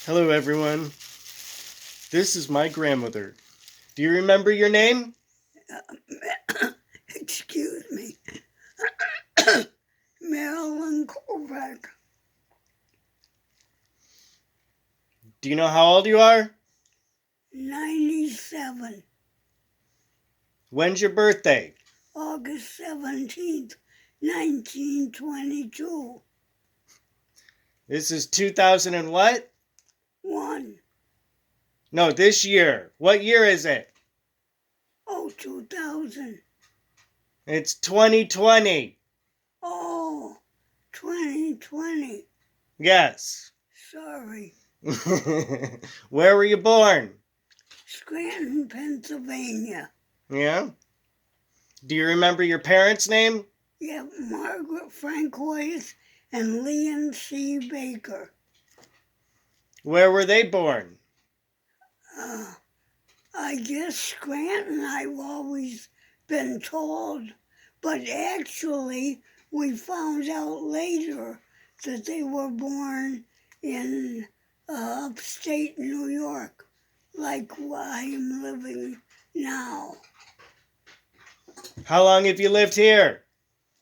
Hello, everyone. This is my grandmother. Do you remember your name? Excuse me. Marilyn. Do you know how old you are? 97. When's your birthday? August 17th, 1922. This is 2000 and what? 1. No, this year. What year is it? Oh, 2000. It's 2020. Oh, 2020. Yes. Sorry. Where were you born? Scranton, Pennsylvania. Yeah? Do you remember your parents' name? Yeah, Margaret Francois and Leon C. Baker. Where were they born? I guess Scranton, I've always been told, but actually we found out later that they were born in upstate New York, like where I am living now. How long have you lived here?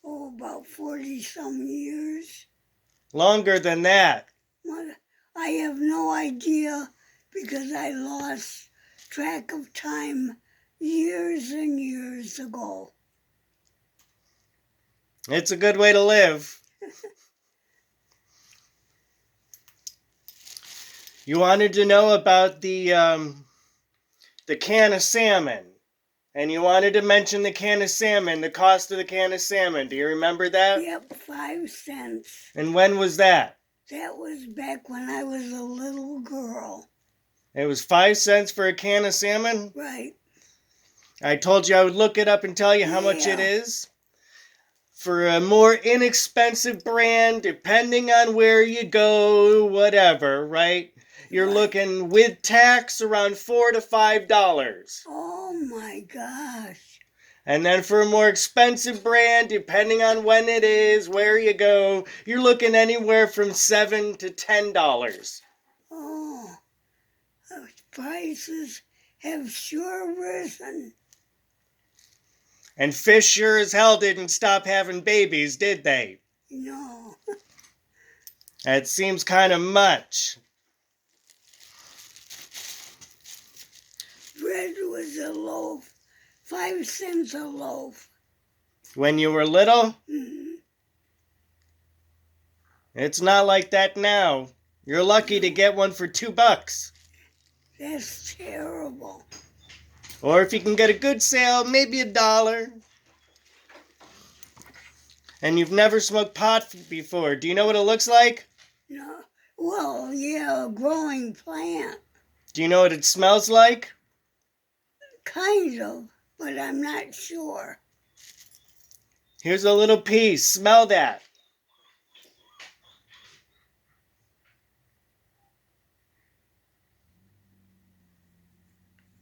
Oh, about 40-some years. Longer than that. Well, I have no idea because I lost track of time years and years ago. It's a good way to live. You wanted to know about the can of salmon. And you wanted to mention the can of salmon, the cost of the can of salmon. Do you remember that? Yep, 5 cents. And when was that? That was back when I was a little girl. It was 5 cents for a can of salmon? Right. I told you I would look it up and tell you how much it is. For a more inexpensive brand, depending on where you go, whatever, right? You're looking with tax around $4 to $5. Oh my gosh. And then for a more expensive brand, depending on when it is, where you go, you're looking anywhere from $7 to $10. Oh, those prices have sure risen. And fish sure as hell didn't stop having babies, did they? No. That seems kind of much. Bread was a loaf. 5 cents a loaf. When you were little? Mm-hmm. It's not like that now. You're lucky to get one for $2. That's terrible. Or if you can get a good sale, maybe $1. And you've never smoked pot before. Do you know what it looks like? No. Well, yeah, a growing plant. Do you know what it smells like? Kind of, but I'm not sure. Here's a little piece. Smell that.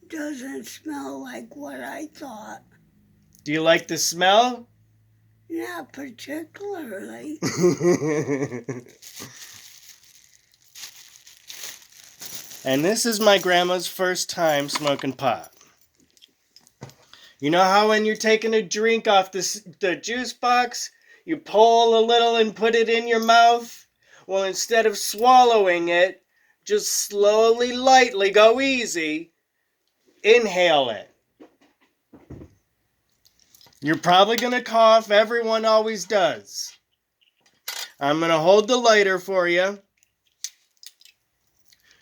Doesn't smell like what I thought. Do you like the smell? Not particularly. And this is my grandma's first time smoking pot. You know how when you're taking a drink off the juice box, you pull a little and put it in your mouth? Well, instead of swallowing it, just slowly, lightly, go easy, inhale it. You're probably going to cough. Everyone always does. I'm going to hold the lighter for you.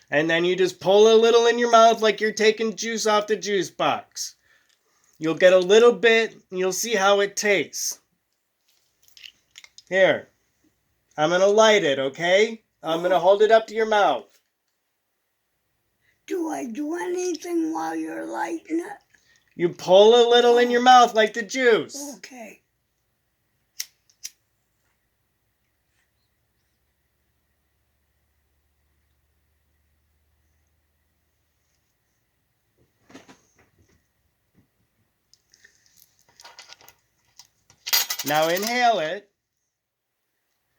And then you just pull a little in your mouth like you're taking juice off the juice box. You'll get a little bit, and you'll see how it tastes. Here, I'm going to light it, okay? I'm going to hold it up to your mouth. Do I do anything while you're lighting it? You pull a little in your mouth like the juice. Okay. Now inhale it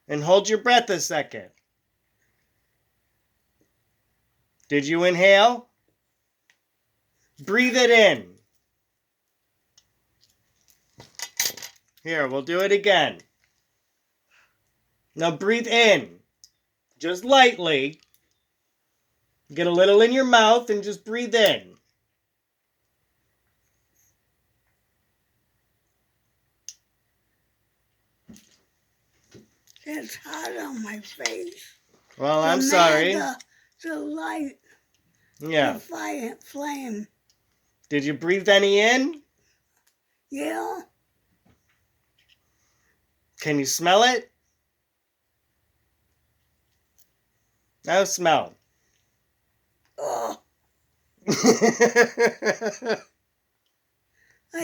and hold your breath a second. Did you inhale? Breathe it in. Here, we'll do it again. Now breathe in. Just lightly. Get a little in your mouth and just breathe in. It's hot on my face. Well, I'm sorry. The light. Yeah. The flame. Did you breathe any in? Yeah. Can you smell it? Now smell. Oh, I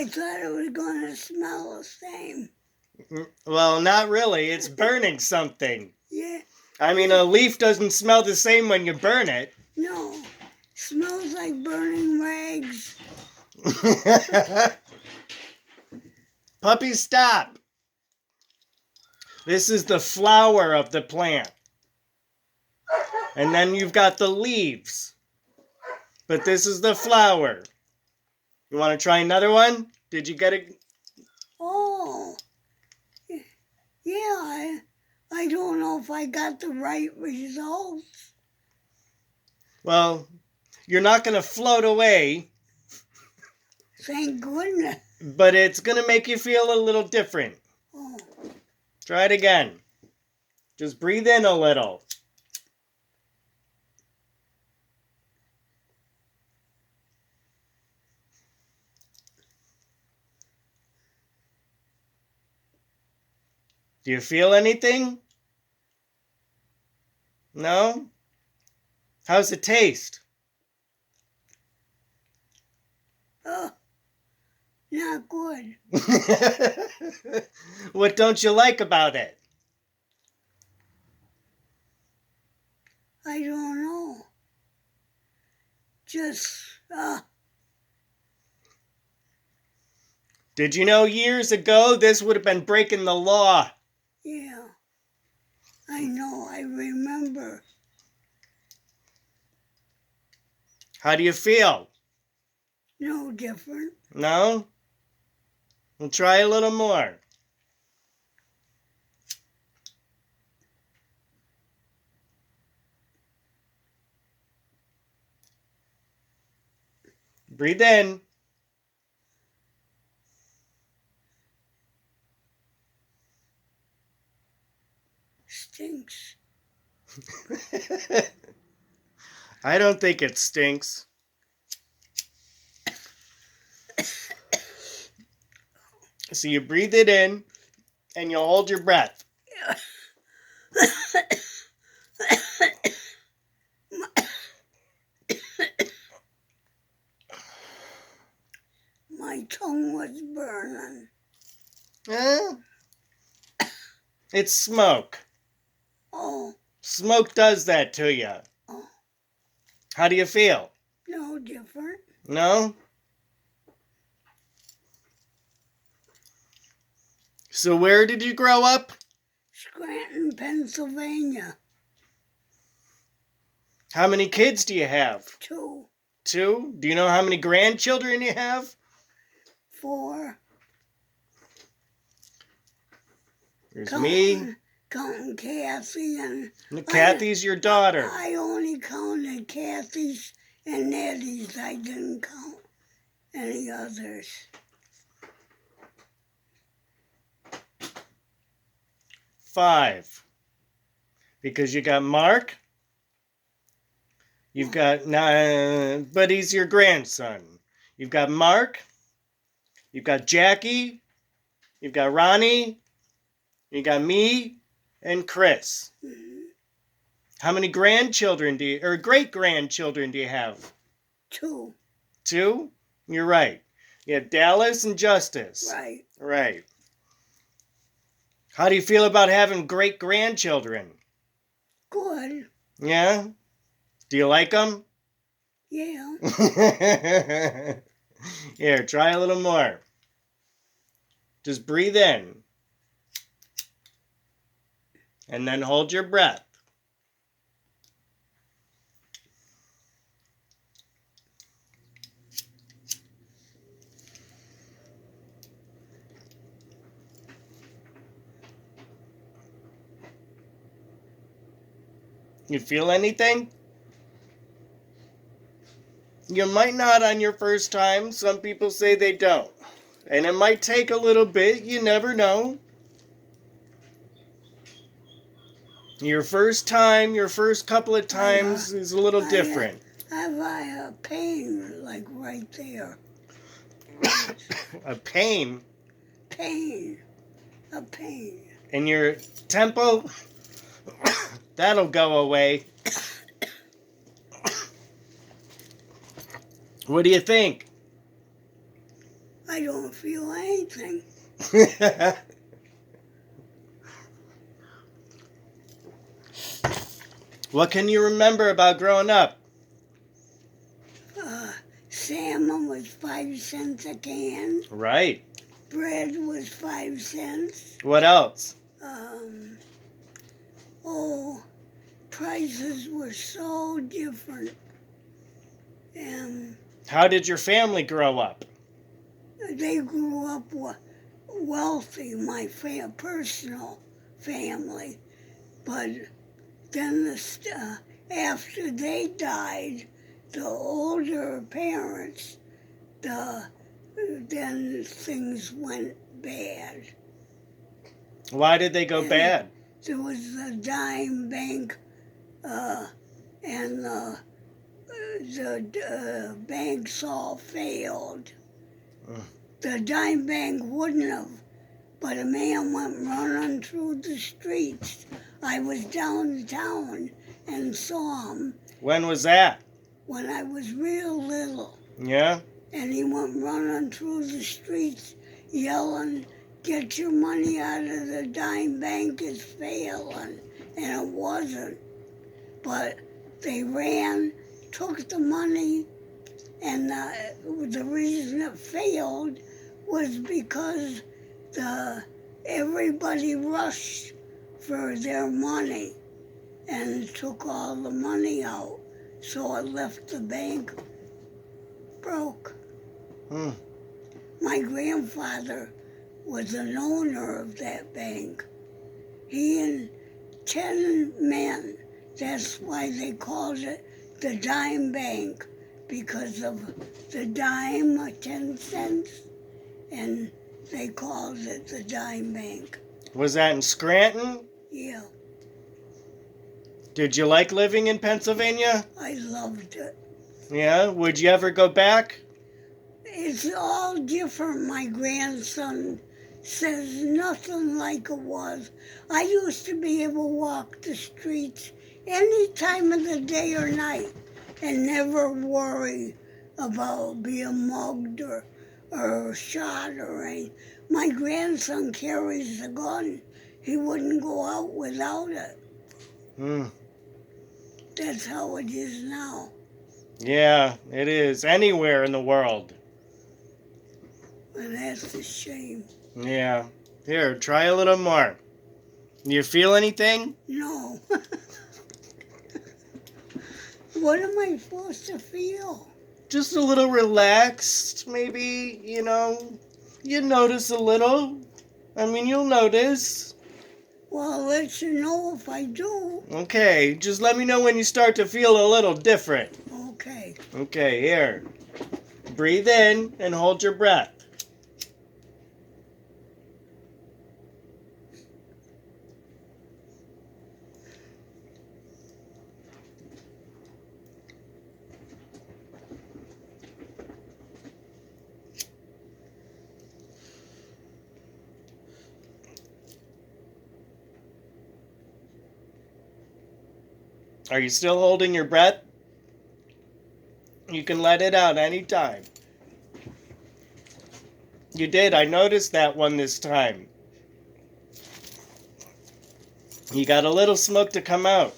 thought it was going to smell the same. Well, not really. It's burning something. Yeah. I mean, a leaf doesn't smell the same when you burn it. No. Smells like burning rags. Puppy, stop. This is the flower of the plant. And then you've got the leaves. But this is the flower. You want to try another one? Did you get it? Oh. Yeah, I don't know if I got the right results. Well, you're not going to float away. Thank goodness. But it's going to make you feel a little different. Oh. Try it again. Just breathe in a little. Do you feel anything? No? How's it taste? Oh. Not good. What don't you like about it? I don't know. Just, Did you know years ago this would have been breaking the law? yeah. I know, I remember. How do you feel? No different. No? We'll try a little more. Breathe in. Stinks. I don't think it stinks. So you breathe it in and you hold your breath. My tongue was burning. It's smoke. Oh. Smoke does that to you. Oh. How do you feel? No different. No? So where did you grow up? Scranton, Pennsylvania. How many kids do you have? 2. 2? Do you know how many grandchildren you have? 4. There's me. Counting Kathy and... Kathy's your daughter. I only counted Kathy's and Nettie's. I didn't count any others. 5. Because you got Mark. You've got, but he's your grandson. You've got Mark. You've got Jackie. You've got Ronnie. You got me and Chris. Mm-hmm. How many grandchildren or great-grandchildren do you have? 2. 2? You're right. You have Dallas and Justice. Right. Right. How do you feel about having great-grandchildren? Good. Yeah? Do you like them? Yeah. Here, try a little more. Just breathe in. And then hold your breath. You feel anything? You might not on your first time. Some people say they don't. And it might take a little bit. You never know. Your first time, your first couple of times is a little different. I have a pain, like right there. A pain Pain. A pain. in your temple? That'll go away. What do you think? I don't feel anything. What can you remember about growing up? Salmon was 5 cents a can. Right. Bread was 5 cents. What else? Prices were so different. And How did your family grow up? they grew up wealthy, my personal family. But then after they died, the older parents, then things went bad. Why did they go bad? There was the dime bank, and the banks all failed. The dime bank wouldn't have, but a man went running through the streets. I was downtown and saw him. When was that? When I was real little. Yeah? And he went running through the streets yelling, "Get your money out of the dime bank, it's failing." And it wasn't. But they ran, took the money, and the reason it failed was because everybody rushed for their money and took all the money out. So it left the bank broke. My grandfather was an owner of that bank. He and 10 men, that's why they called it the dime bank, because of the dime, 10 cents, and they called it the dime bank. Was that in Scranton? Yeah. Did you like living in Pennsylvania? I loved it. Yeah? Would you ever go back? It's all different. My grandson says nothing like it was. I used to be able to walk the streets any time of the day or night and never worry about being mugged or shot or anything. My grandson carries a gun. He wouldn't go out without it. That's how it is now. Yeah, it is. Anywhere in the world. And that's a shame. Yeah. Here, try a little more. You feel anything? No. What am I supposed to feel? Just a little relaxed, maybe, you notice a little. I mean, you'll notice. Well, I'll let you know if I do. Okay, just let me know when you start to feel a little different. Okay. Okay, here. Breathe in and hold your breath. Are you still holding your breath? You can let it out anytime. You did. I noticed that one this time. You got a little smoke to come out.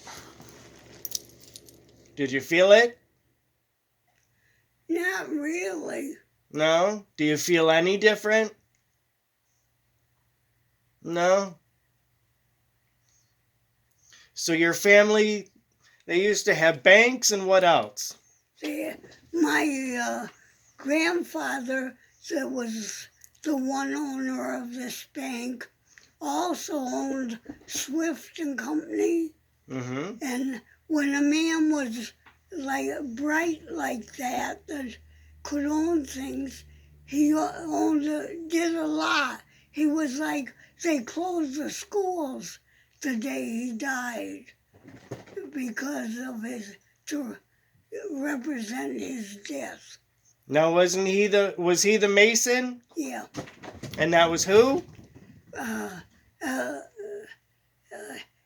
Did you feel it? Not really. No? Do you feel any different? No? So your family, they used to have banks and what else? My grandfather, that was the one owner of this bank, also owned Swift and Company. Mm-hmm. And when a man was like bright like that could own things, he did a lot. He was like, they closed the schools the day he died because of to represent his death. Now, was he the Mason? Yeah. And that was who?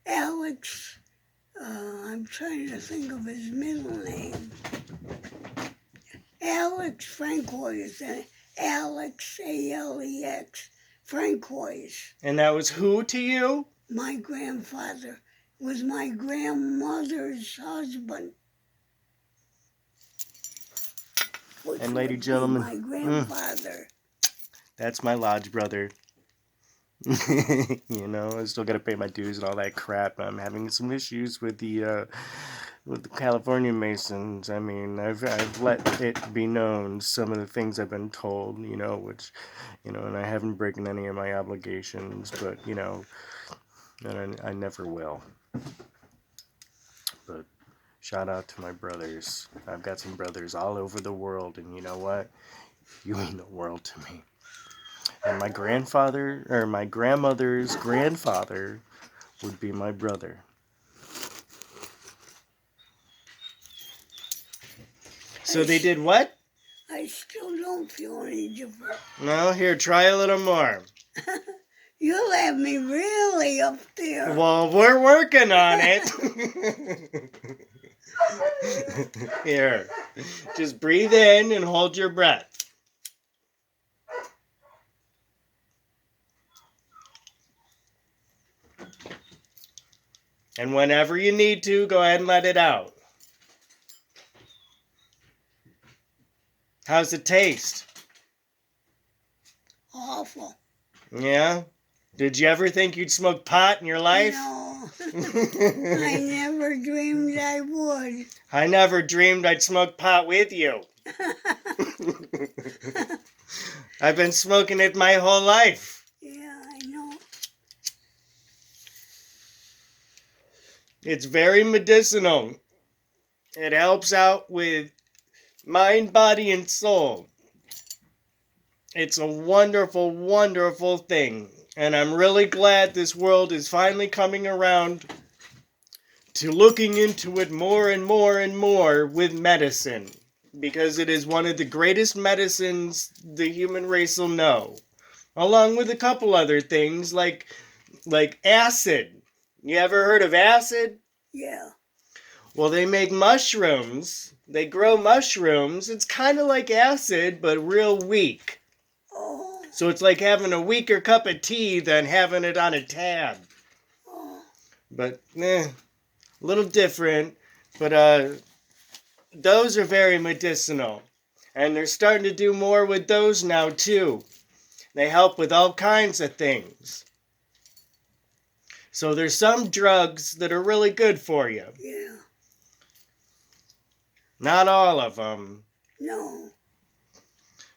Alex, I'm trying to think of his middle name. Alex Francois, Alex, A-L-E-X, Francois. And that was who to you? My grandfather was my grandmother's husband. And ladies and gentlemen, my grandfather. That's my lodge brother. You know, I still got to pay my dues and all that crap. I'm having some issues with the California Masons. I mean, I've let it be known some of the things I've been told, you know, which, you know, and I haven't broken any of my obligations, but, you know, and I never will. But shout out to my brothers. I've got some brothers all over the world, and you know what? You mean the world to me. And my grandmother's grandfather would be my brother. So they did what? I still don't feel any different. No, here, try a little more. You'll have me really up there. Well, we're working on it. Here, just breathe in and hold your breath. And whenever you need to, go ahead and let it out. How's it taste? Awful. Yeah? Did you ever think you'd smoke pot in your life? No. I never dreamed I would. I never dreamed I'd smoke pot with you. I've been smoking it my whole life. Yeah, I know. It's very medicinal. It helps out with mind, body, and soul. It's a wonderful, wonderful thing. And I'm really glad this world is finally coming around to looking into it more and more and more with medicine. Because it is one of the greatest medicines the human race will know. Along with a couple other things like acid. You ever heard of acid? Yeah. Well, they make mushrooms. They grow mushrooms. It's kind of like acid, but real weak. Oh. So it's like having a weaker cup of tea than having it on a tab. Oh. But, a little different. But those are very medicinal. And they're starting to do more with those now, too. They help with all kinds of things. So there's some drugs that are really good for you. Yeah. Not all of them. No.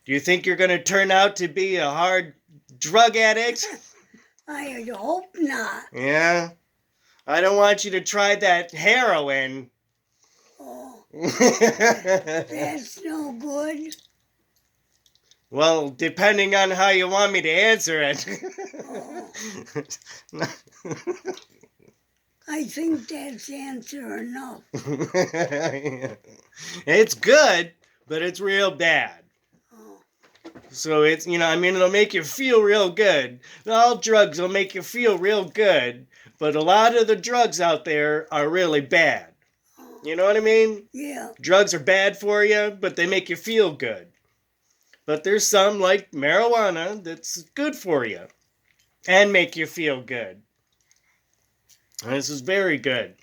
Do you think you're going to turn out to be a hard drug addict? I hope not. Yeah? I don't want you to try that heroin. Oh. That's no good. Well, depending on how you want me to answer it. Oh. I think that's answer enough. It's good, but it's real bad. Oh. So it's, it'll make you feel real good. All drugs will make you feel real good, but a lot of the drugs out there are really bad. Oh. You know what I mean? Yeah. Drugs are bad for you, but they make you feel good. But there's some, like marijuana, that's good for you and make you feel good. And this is very good.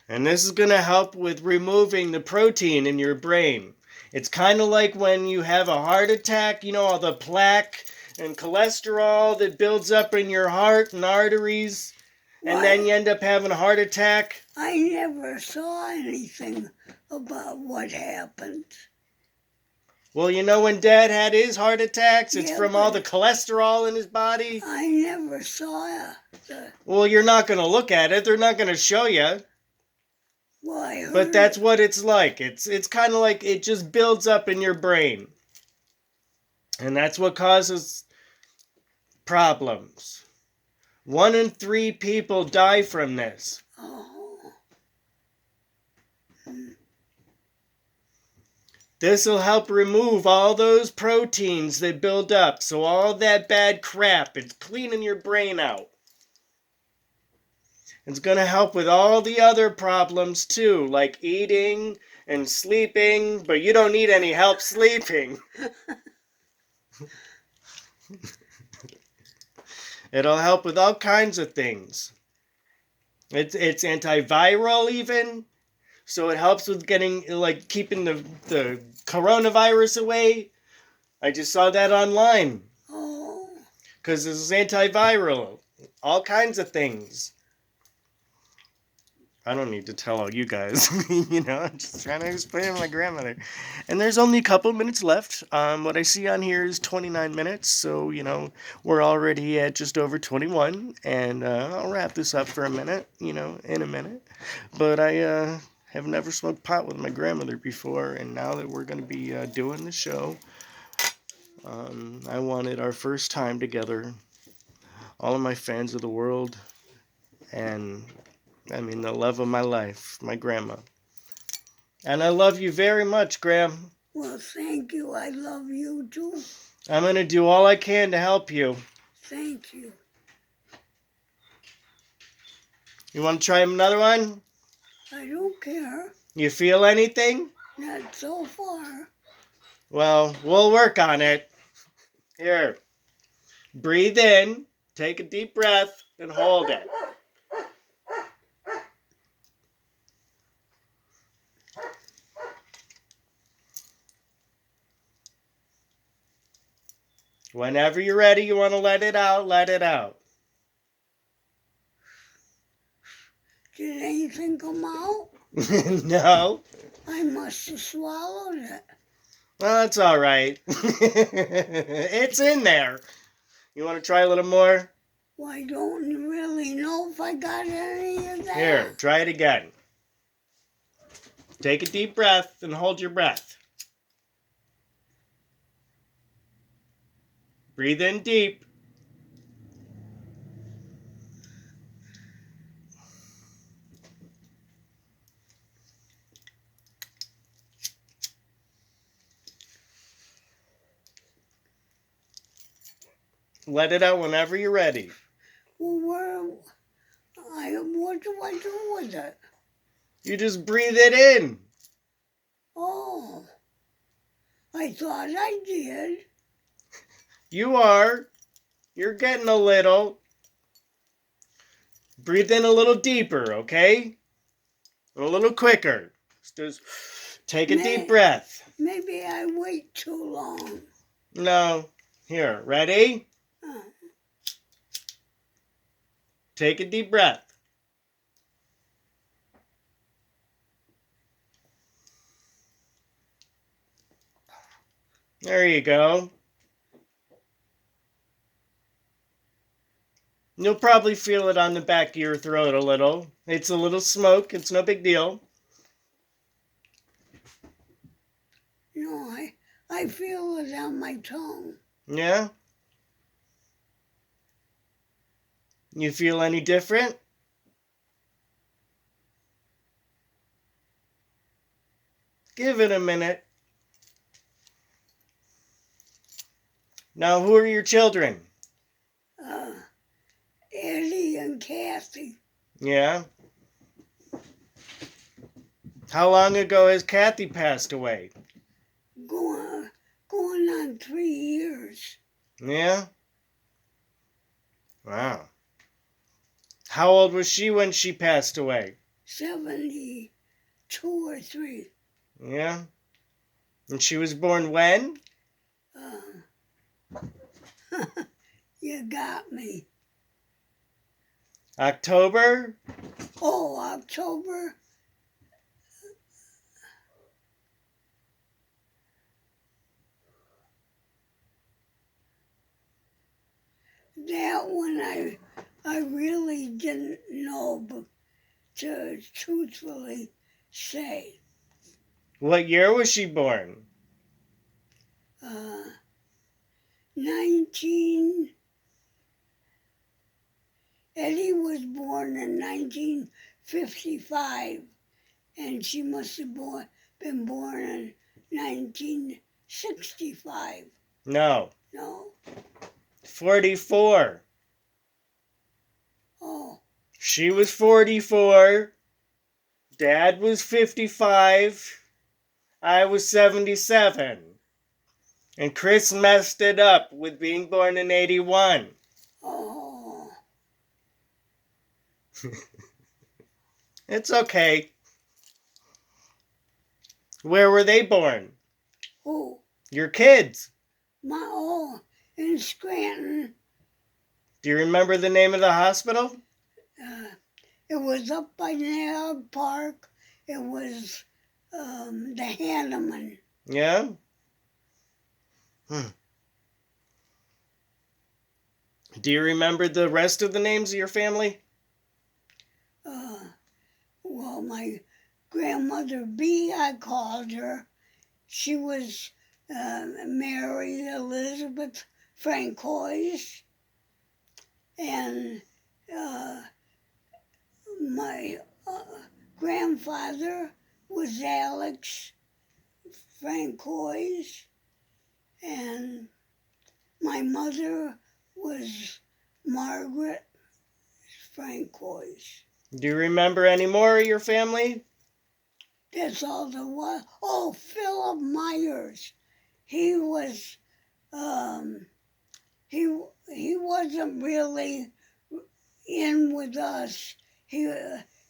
And this is going to help with removing the protein in your brain. It's kind of like when you have a heart attack, all the plaque and cholesterol that builds up in your heart and arteries. What? And then you end up having a heart attack. I never saw anything about what happened. Well, when Dad had his heart attacks, it's Yeah, from all the cholesterol in his body. I never saw it. Well, you're not going to look at it. They're not going to show you. Well, I heard. But that's what it's like. It's kind of like it just builds up in your brain. And that's what causes problems. 1 in 3 people die from this. Oh. This will help remove all those proteins that build up. So all that bad crap, it's cleaning your brain out. It's going to help with all the other problems too, like eating and sleeping, but you don't need any help sleeping. It'll help with all kinds of things. It's antiviral even, so it helps with getting, like, keeping the coronavirus away. I just saw that online. Oh. Because this is antiviral. All kinds of things. I don't need to tell all you guys. I'm just trying to explain to my grandmother. And there's only a couple minutes left. What I see on here is 29 minutes. So, we're already at just over 21. And I'll wrap this up for a minute, in a minute. But I have never smoked pot with my grandmother before. And now that we're going to be doing the show, I wanted our first time together. All of my fans of the world. And the love of my life, my grandma. And I love you very much, Graham. Well, thank you. I love you too. I'm going to do all I can to help you. Thank you. You want to try another one? I don't care. You feel anything? Not so far. Well, we'll work on it. Here. Breathe in. Take a deep breath and hold it. Whenever you're ready, you want to let it out, let it out. Did anything come out? No. I must have swallowed it. Well, that's all right. It's in there. You want to try a little more? Well, I don't really know if I got any of that. Here, try it again. Take a deep breath and hold your breath. Breathe in deep. Let it out whenever you're ready. Well, what do I do with it? You just breathe it in. Oh, I thought I did. You are. You're getting a little. Breathe in a little deeper, okay? A little quicker. Just take a deep breath. Maybe I wait too long. No. Here, ready? Take a deep breath. There you go. You'll probably feel it on the back of your throat a little. It's a little smoke. It's no big deal. No, I feel it on my tongue. Yeah? You feel any different? Give it a minute. Now, who are your children? Eddie and Kathy. Yeah? How long ago has Kathy passed away? Going on 3 years. Yeah? Wow. How old was she when she passed away? 72 or 3. Yeah? And she was born when? You got me. October? Oh, October. That one I really didn't know, but truthfully, say. What year was she born? 19. Eddie was born in 1955, and she must have been born in 1965. No. No? 44. Oh, She was 44. Dad was 55. I was 77. And Chris messed it up with being born in 81. oh, It's okay. Where were they born? oh, Your kids. in Scranton. Do you remember the name of the hospital? It was up by Nail Park. It was the Hanneman. Yeah? Do you remember the rest of the names of your family? Well, my grandmother B, I called her. She was Mary Elizabeth Francois. And my grandfather was Alex Francois. And my mother was Margaret Francois. Do you remember any more of your family? That's all there was. Oh, Philip Myers. He was, he wasn't really in with us. He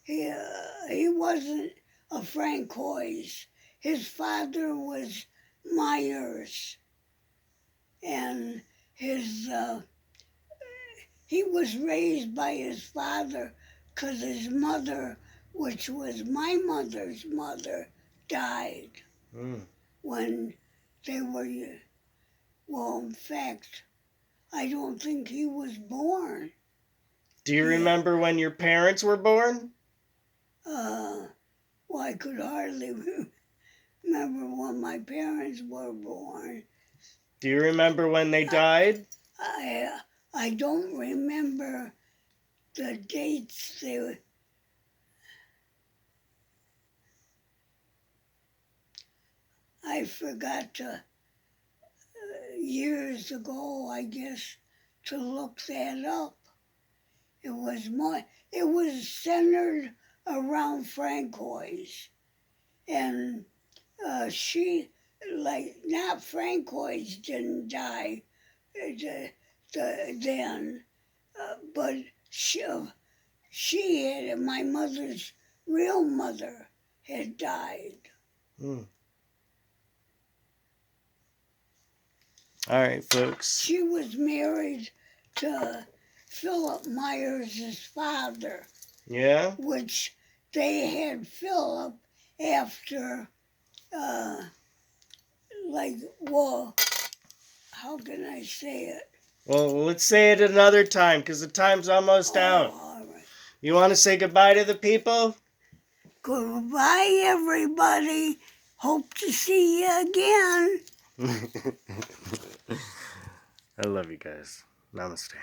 wasn't a Francois. His father was Myers, and he was raised by his father because his mother, which was my mother's mother, died when they were, well, in fact, I don't think he was born. Do you remember when your parents were born? Well, I could hardly remember when my parents were born. Do you remember when they died? I don't remember the dates. I forgot to, years ago, I guess, to look that up. It was centered around Francois. And not Francois didn't die then, but she had, my mother's real mother had died. All right, folks. She was married to Philip Myers' father. Yeah? Which they had Philip after, how can I say it? Well, let's say it another time because the time's almost out. All right. You want to say goodbye to the people? Goodbye, everybody. Hope to see you again. I love you guys. Namaste.